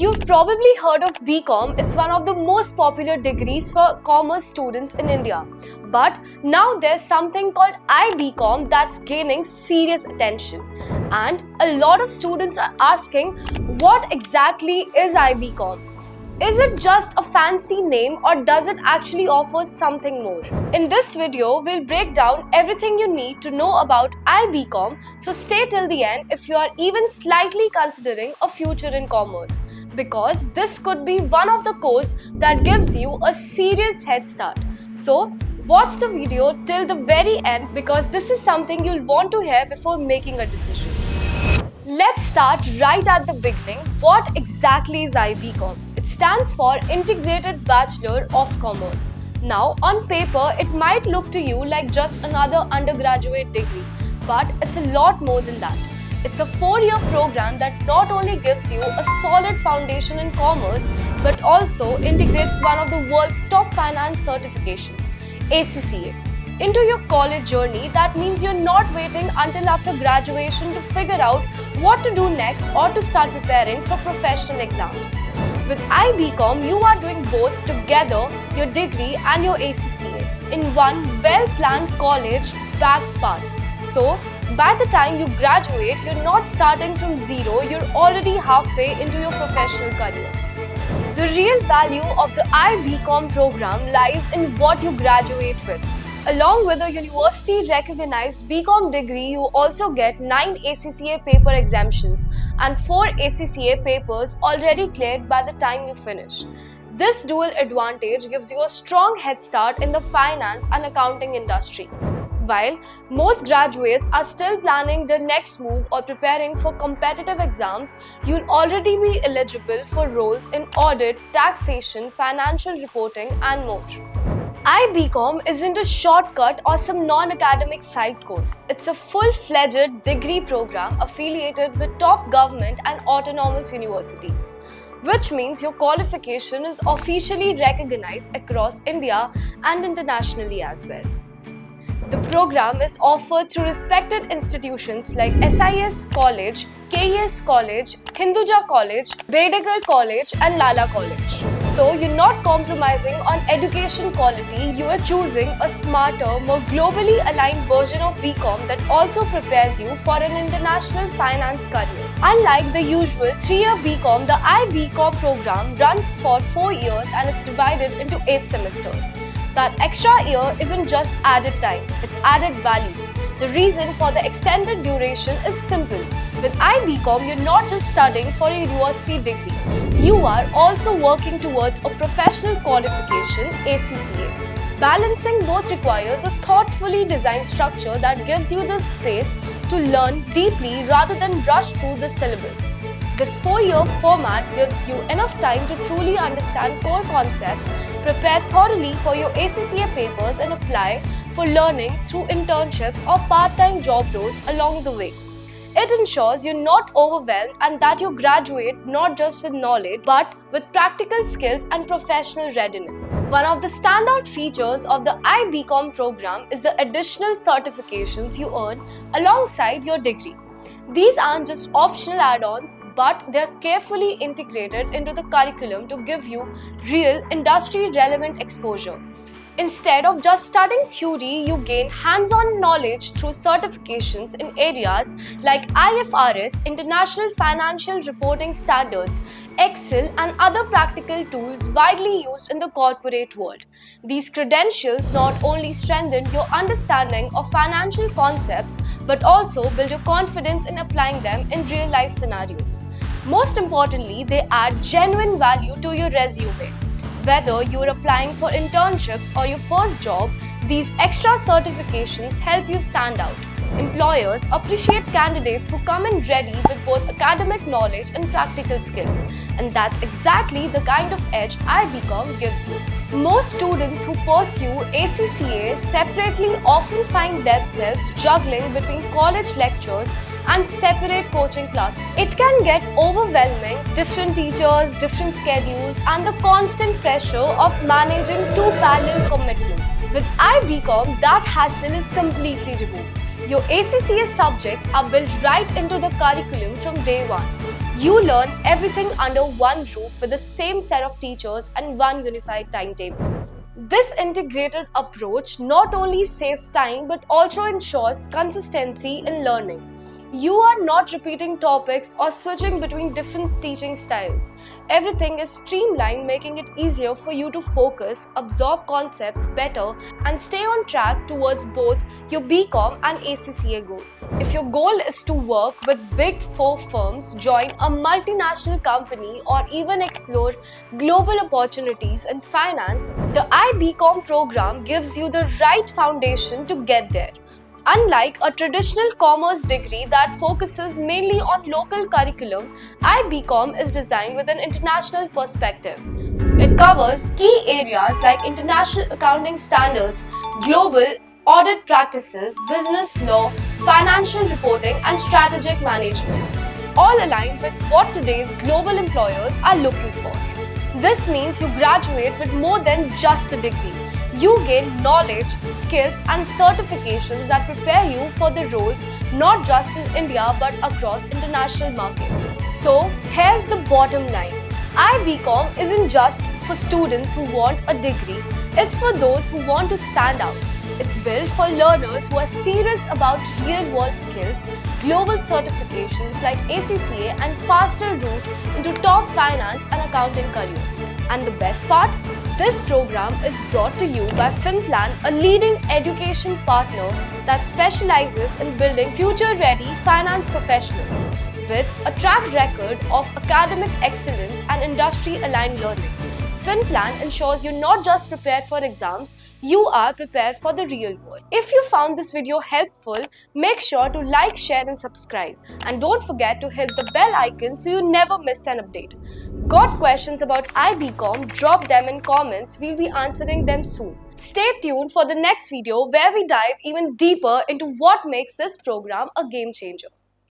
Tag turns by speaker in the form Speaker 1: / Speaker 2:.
Speaker 1: You've probably heard of BCom. It's one of the most popular degrees for commerce students in India. But now there's something called IBCom that's gaining serious attention. And a lot of students are asking, what exactly is IBCom? Is it just a fancy name or does it actually offer something more? In this video, we'll break down everything you need to know about IBCom, so stay till the end if you are even slightly considering a future in commerce, because this could be one of the courses that gives you a serious head start. So, watch the video till the very end because this is something you'll want to hear before making a decision. Let's start right at the beginning. What exactly is IBCom? It stands for Integrated Bachelor of Commerce. Now, on paper, it might look to you like just another undergraduate degree, but it's a lot more than that. It's a 4-year program that not only gives you a solid foundation in commerce, but also integrates one of the world's top finance certifications, ACCA, into your college journey. That means you're not waiting until after graduation to figure out what to do next or to start preparing for professional exams. With IBCom, you are doing both together, your degree and your ACCA, in one well-planned college-backed path. So, by the time you graduate, you're not starting from zero, you're already halfway into your professional career. The real value of the IBCom program lies in what you graduate with. Along with a university-recognized BCom degree, you also get 9 ACCA paper exemptions and 4 ACCA papers already cleared by the time you finish. This dual advantage gives you a strong head start in the finance and accounting industry. While most graduates are still planning their next move or preparing for competitive exams, you'll already be eligible for roles in audit, taxation, financial reporting, and more. IBCom isn't a shortcut or some non-academic side course. It's a full-fledged degree program affiliated with top government and autonomous universities, which means your qualification is officially recognized across India and internationally as well. The program is offered through respected institutions like SIS College, KES College, Hinduja College, Bedegar College and Lala College. So you're not compromising on education quality, you are choosing a smarter, more globally aligned version of BCom that also prepares you for an international finance career. Unlike the usual 3-year BCom, the IBCom program runs for 4 years and it's divided into 8 semesters. That extra year isn't just added time, it's added value. The reason for the extended duration is simple. With IBCom, you're not just studying for a university degree. You are also working towards a professional qualification, ACCA. Balancing both requires a thoughtfully designed structure that gives you the space to learn deeply rather than rush through the syllabus. This 4-year format gives you enough time to truly understand core concepts, prepare thoroughly for your ACCA papers and apply for learning through internships or part-time job roles along the way. It ensures you're not overwhelmed and that you graduate not just with knowledge but with practical skills and professional readiness. One of the standout features of the IBCom program is the additional certifications you earn alongside your degree. These aren't just optional add-ons, but they're carefully integrated into the curriculum to give you real industry-relevant exposure. Instead of just studying theory, you gain hands-on knowledge through certifications in areas like IFRS, International Financial Reporting Standards, Excel, and other practical tools widely used in the corporate world. These credentials not only strengthen your understanding of financial concepts, but also build your confidence in applying them in real-life scenarios. Most importantly, they add genuine value to your resume. Whether you're applying for internships or your first job, these extra certifications help you stand out. Employers appreciate candidates who come in ready with both academic knowledge and practical skills, and that's exactly the kind of edge IBCom gives you. Most students who pursue ACCA separately often find themselves juggling between college lectures and separate coaching classes. It can get overwhelming, different teachers, different schedules, and the constant pressure of managing 2 parallel commitments. With IBCom, that hassle is completely removed. Your ACCA subjects are built right into the curriculum from day one. You learn everything under one roof with the same set of teachers and one unified timetable. This integrated approach not only saves time but also ensures consistency in learning. You are not repeating topics or switching between different teaching styles. Everything is streamlined, making it easier for you to focus, absorb concepts better, and stay on track towards both your BCom and ACCA goals. If your goal is to work with Big Four firms, join a multinational company, or even explore global opportunities in finance, the iBCom program gives you the right foundation to get there. Unlike a traditional commerce degree that focuses mainly on local curriculum, iBCom is designed with an international perspective. It covers key areas like international accounting standards, global audit practices, business law, financial reporting, and strategic management, all aligned with what today's global employers are looking for. This means you graduate with more than just a degree. You gain knowledge, skills, and certifications that prepare you for the roles not just in India but across international markets. So, here's the bottom line. iBCom isn't just for students who want a degree, it's for those who want to stand out. It's built for learners who are serious about real-world skills, global certifications like ACCA, and faster route into top finance and accounting careers. And the best part? This program is brought to you by FinPlan, a leading education partner that specializes in building future-ready finance professionals with a track record of academic excellence and industry-aligned learning. FinPlan ensures you're not just prepared for exams, you are prepared for the real world. If you found this video helpful, make sure to like, share and subscribe. And don't forget to hit the bell icon so you never miss an update. Got questions about iBCom? Drop them in comments, we'll be answering them soon. Stay tuned for the next video where we dive even deeper into what makes this program a game changer.